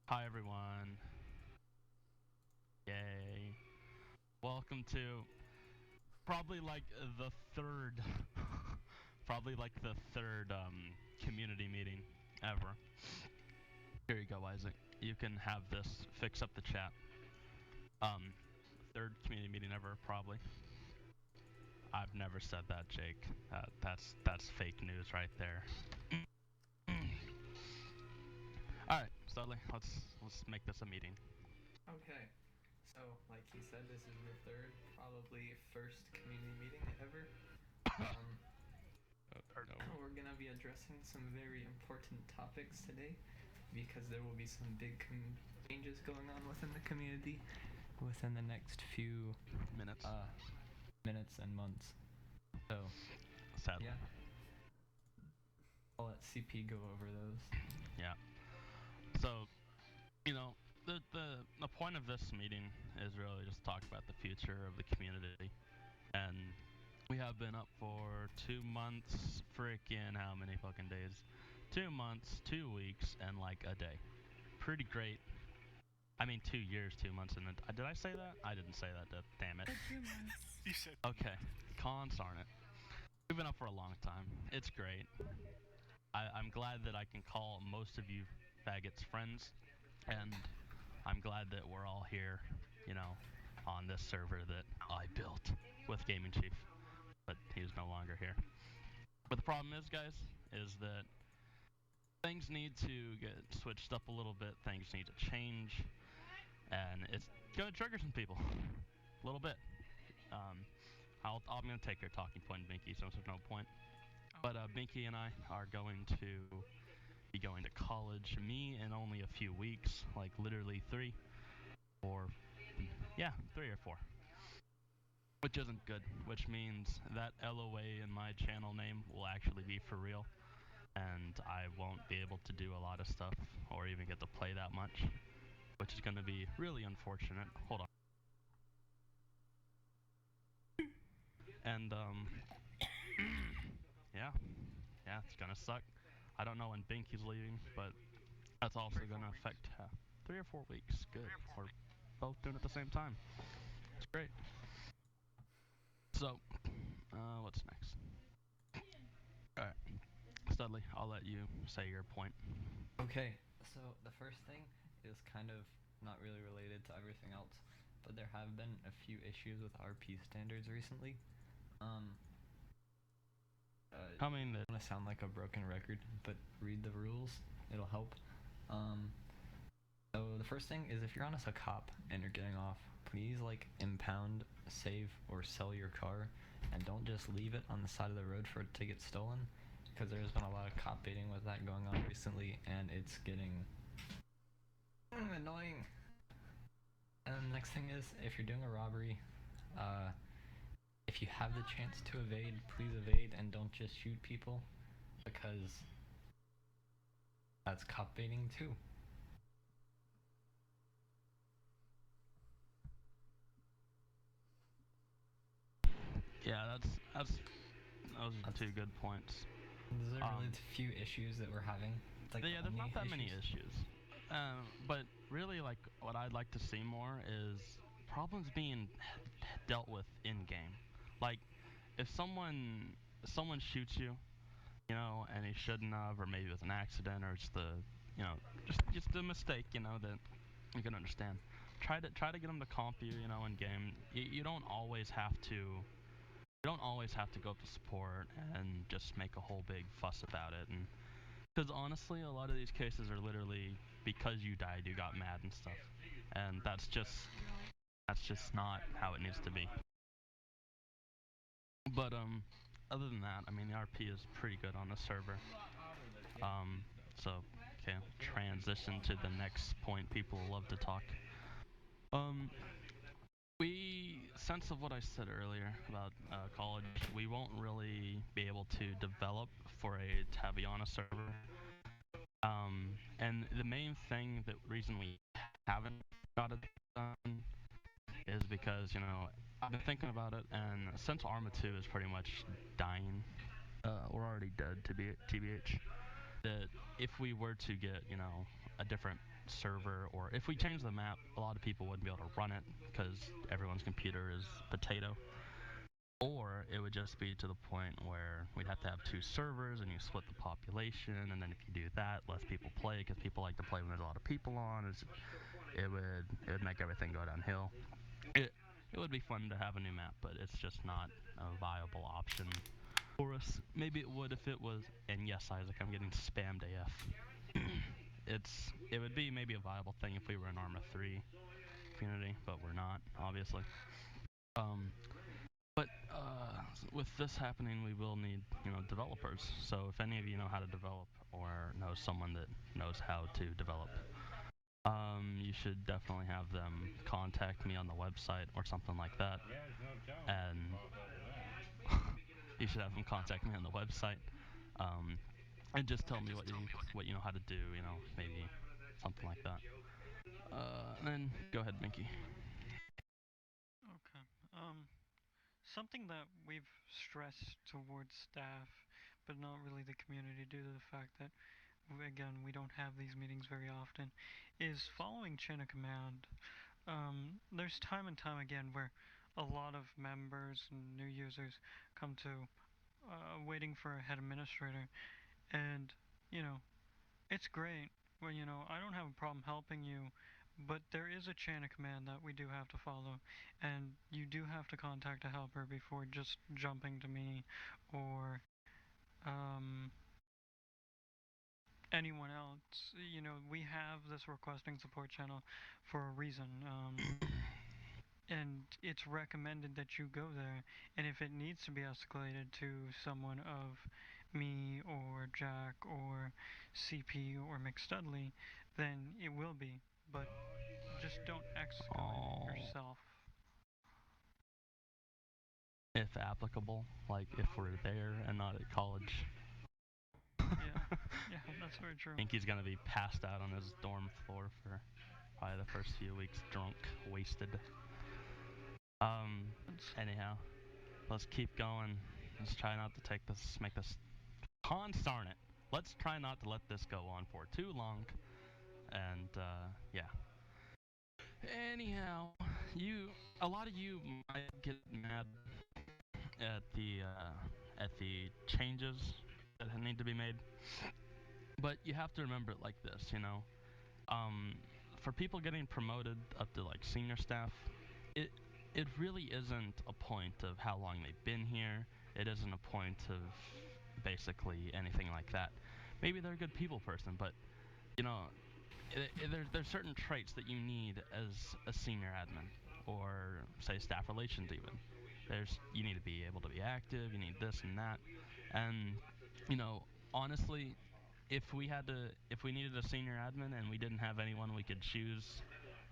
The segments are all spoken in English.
Hi everyone. Yay. Welcome to probably like the third probably like the third community meeting ever. Here you go, Isaac. You can have this fix up the chat. Third community meeting ever probably. I've never said that, Jake. That's fake news right there. All right, Studley, let's make this a meeting. Okay, so like he said, this is the third, probably first community meeting ever. We're gonna be addressing some very important topics today because there will be some big changes going on within the community within the next few Minutes. Minutes and months. So, sadly. Yeah. I'll let CP go over those. Yeah. So, you know, the point of this meeting is really just to talk about the future of the community. And we have been up for 2 months, freaking how many fucking days? 2 months, 2 weeks, and like a day. Pretty great. I mean, 2 years, 2 months, and did I say that? I didn't say that, damn it. 2 months. You said. Okay, cons aren't it? We've been up for a long time. It's great. I'm glad that I can call most of you faggots friends, and I'm glad that we're all here, you know, on this server that I built with Gaming Chief, but he's no longer here. But the problem is, guys, is that things need to get switched up a little bit, things need to change, and it's gonna trigger some people, a little bit. I'm gonna take your talking point, Binky, so there's no point. But Binky and I are going to be going to college. Me in only a few weeks, like literally 3 or 3 or 4. Which isn't good, which means that LOA in my channel name will actually be for real. And I won't be able to do a lot of stuff or even get to play that much, which is going to be really unfortunate. Hold on. And yeah, it's gonna suck. I don't know when Binky's leaving, but that's also gonna affect 3 or 4 weeks. Good. We're both doing it at the same time. It's great. So, what's next? Alright. Studley, I'll let you say your point. Okay, so the first thing is kind of not really related to everything else, but there have been a few issues with RP standards recently. I mean, I don't want to sound like a broken record, but read the rules, it'll help. So the first thing is if you're on as a cop and you're getting off, please like impound, save, or sell your car, and don't just leave it on the side of the road for it to get stolen, because there's been a lot of cop baiting with that going on recently, and it's getting annoying. And the next thing is, if you're doing a robbery, if you have the chance to evade, please evade and don't just shoot people, because that's cop baiting too. Yeah, those are 2 good points. Those are really the few issues that we're having. Like yeah, there's not that many issues. But really, like, what I'd like to see more is problems being dealt with in game. Like, if someone shoots you, you know, and he shouldn't have, or maybe it was an accident, or just just a mistake, you know, that you can understand. Try to get them to comp you, you know, in game. You don't always have to. You don't always have to go up to support and just make a whole big fuss about it. And because honestly, a lot of these cases are literally because you died, you got mad and stuff, and that's just not how it needs to be. But other than that, I mean, the RP is pretty good on the server. So okay, transition to the next point. People love to talk. Sense of what I said earlier about college, we won't really be able to develop for a Taviana server. And the main reason we haven't got it done is because, you know, I've been thinking about it, and since Arma 2 is pretty much dying, we're already dead, TBH, that if we were to get, you know, a different server, or if we change the map, a lot of people wouldn't be able to run it because everyone's computer is potato. Or it would just be to the point where we'd have to have 2 servers and you split the population, and then if you do that, less people play because people like to play when there's a lot of people on. It would make everything go downhill. It would be fun to have a new map, but it's just not a viable option for us. Maybe it would if it was. And yes, Isaac, I'm getting spammed AF. It would be maybe a viable thing if we were an Arma 3 community, but we're not, obviously. But with this happening, we will need developers. So if any of you know how to develop or know someone that knows how to develop, you should definitely have them contact me on the website or something like that. And you should have them contact me on the website, and just tell me what you know how to do. Maybe something like that. And then go ahead, Minky. Okay. Something that we've stressed towards staff, but not really the community due to the fact that, again, we don't have these meetings very often, is following chain of command. There's time and time again where a lot of members and new users come to waiting for a head administrator, and you know, it's great when I don't have a problem helping you, but there is a chain of command that we do have to follow, and you do have to contact a helper before just jumping to me or um, anyone else. We have this requesting support channel for a reason. And it's recommended that you go there, and if it needs to be escalated to someone of me or Jack or CP or McStudley, then it will be, but just don't escalate it yourself. If applicable, like if we're there and not at college. Yeah, that's very true. I think he's gonna be passed out on his dorm floor for probably the first few weeks, drunk, wasted. Anyhow, let's keep going. Let's try not to make this darn it. Let's try not to let this go on for too long. And yeah. Anyhow, a lot of you might get mad at the changes that need to be made, but you have to remember it like this. For people getting promoted up to like senior staff, it really isn't a point of how long they've been here. It isn't a point of basically anything like that. Maybe they're a good people person, but there's certain traits that you need as a senior admin, or say staff relations even. You need to be able to be active. You need this and that, and honestly, if we needed a senior admin and we didn't have anyone we could choose,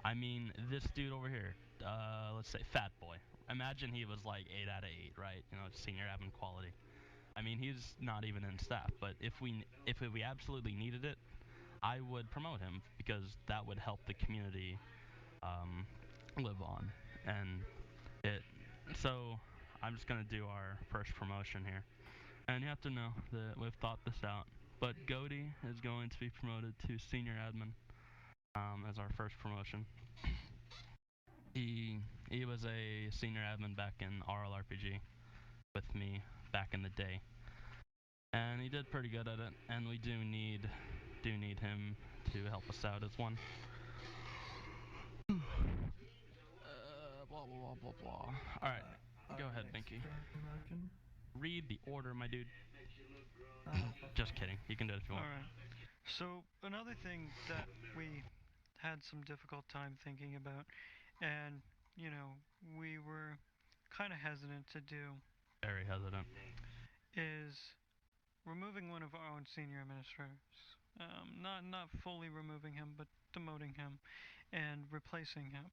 I mean, this dude over here, let's say Fat Boy. Imagine he was like 8 out of 8, right? Senior admin quality. I mean, he's not even in staff, but if we absolutely needed it, I would promote him because that would help the community live on. And it. So I'm just gonna do our first promotion here, and you have to know that we've thought this out. But Goaty is going to be promoted to senior admin as our first promotion. He was a senior admin back in OLRPG with me back in the day, and he did pretty good at it. And we do need him to help us out as one. Blah blah blah blah. All right, go ahead, Binky. Read the order, my dude. Just kidding. You can do it if you want. Alright. So, another thing that we had some difficult time thinking about, and, we were kind of hesitant to do, Very hesitant. is removing one of our own senior administrators. Not fully removing him, but demoting him and replacing him.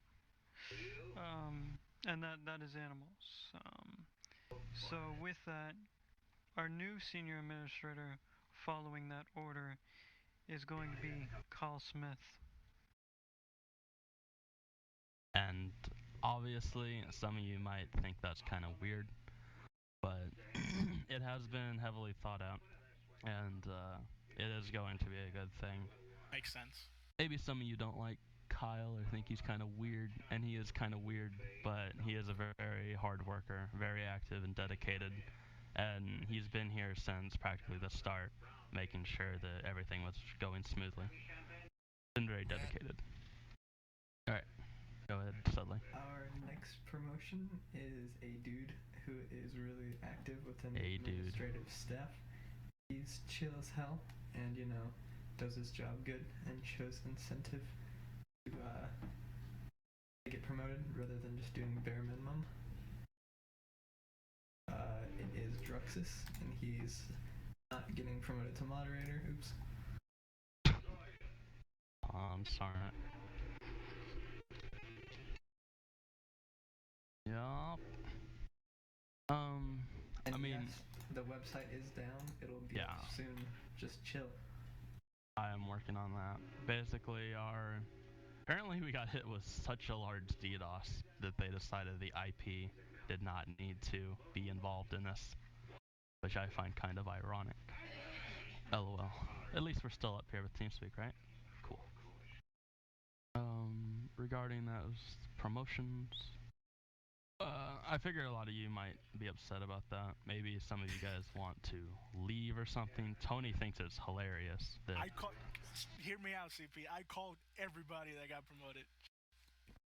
And that is animals. So with that, our new senior administrator, following that order, is going to be Carl Smith. And obviously, some of you might think that's kind of weird, but it has been heavily thought out, and it is going to be a good thing. Makes sense. maybe some of you don't like Kyle or think he's kind of weird, and he is kind of weird, but he is a very hard worker, very active and dedicated, and he's been here since practically the start, making sure that everything was going smoothly. Been very dedicated. All right, go ahead, Studley. Our next promotion is a dude who is really active within the A dude. administrative staff. He's chill as hell, and does his job good and shows incentive to get promoted rather than just doing bare minimum. It is Druxus, and he's not getting promoted to moderator. Oops. I'm sorry. Yup. And I mean, yes, the website is down. It'll be Yeah. up soon. Just chill. I am working on that. Basically, apparently we got hit with such a large DDoS that they decided the IP did not need to be involved in this, which I find kind of ironic. LOL. At least we're still up here with TeamSpeak, right? Cool. Regarding those promotions, I figure a lot of you might be upset about that. Maybe some of you guys want to leave or something. Tony thinks it's hilarious that Hear me out, CP. I called everybody that got promoted.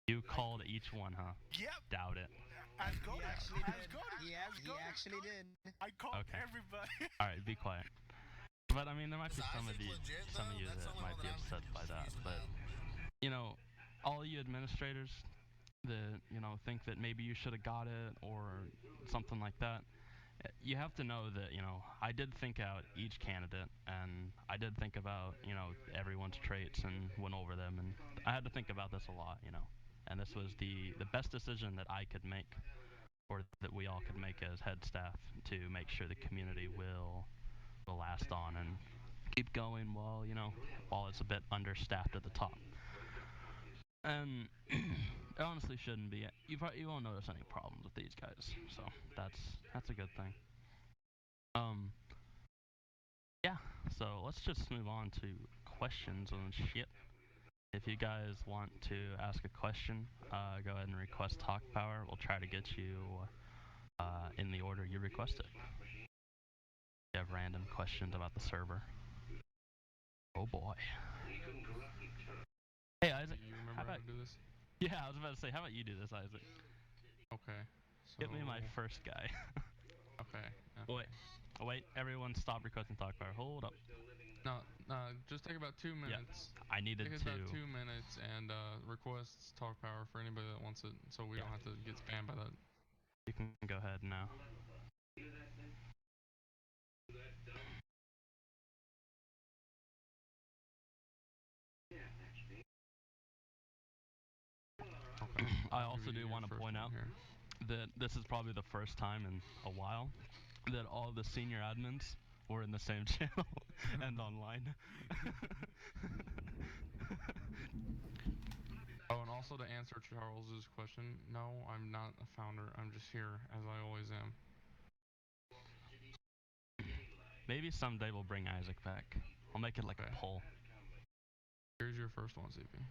you called each one, huh? Yep. Doubt it. Ask Goddard. He actually did. I called Okay. everybody. All right, be quiet. But I mean, there might be some of you that might be upset by that. But all you administrators that think that maybe you should have got it or something like that, you have to know that I did think out each candidate, and I did think about everyone's traits and went over them, and I had to think about this a lot, and this was the best decision that I could make, or that we all could make as head staff, to make sure the community will last on and keep going while it's a bit understaffed at the top. And it honestly shouldn't be. You won't notice any problems with these guys, so that's a good thing. Yeah. So let's just move on to questions and shit. If you guys want to ask a question, go ahead and request Talk Power. We'll try to get you in the order you requested. You have random questions about the server. Oh boy. Hey Isaac, Do you remember how to do this? Yeah, I was about to say, how about you do this, Isaac? Okay. So Get me my first guy. Okay. Wait, everyone stop requesting Talk Power. Hold up. No, just take about 2 minutes. I needed Take to. about 2 minutes and request Talk Power for anybody that wants it, so we don't have to get spammed by that. You can go ahead now. Okay. I also do want to point out here. that this is probably the first time in a while that all the senior admins were in the same channel and online. Oh, and also to answer Charles's question, no, I'm not a founder. I'm just here as I always am. Maybe someday we'll bring Isaac back. I'll make it like Okay. a poll. Here's your first one, CP.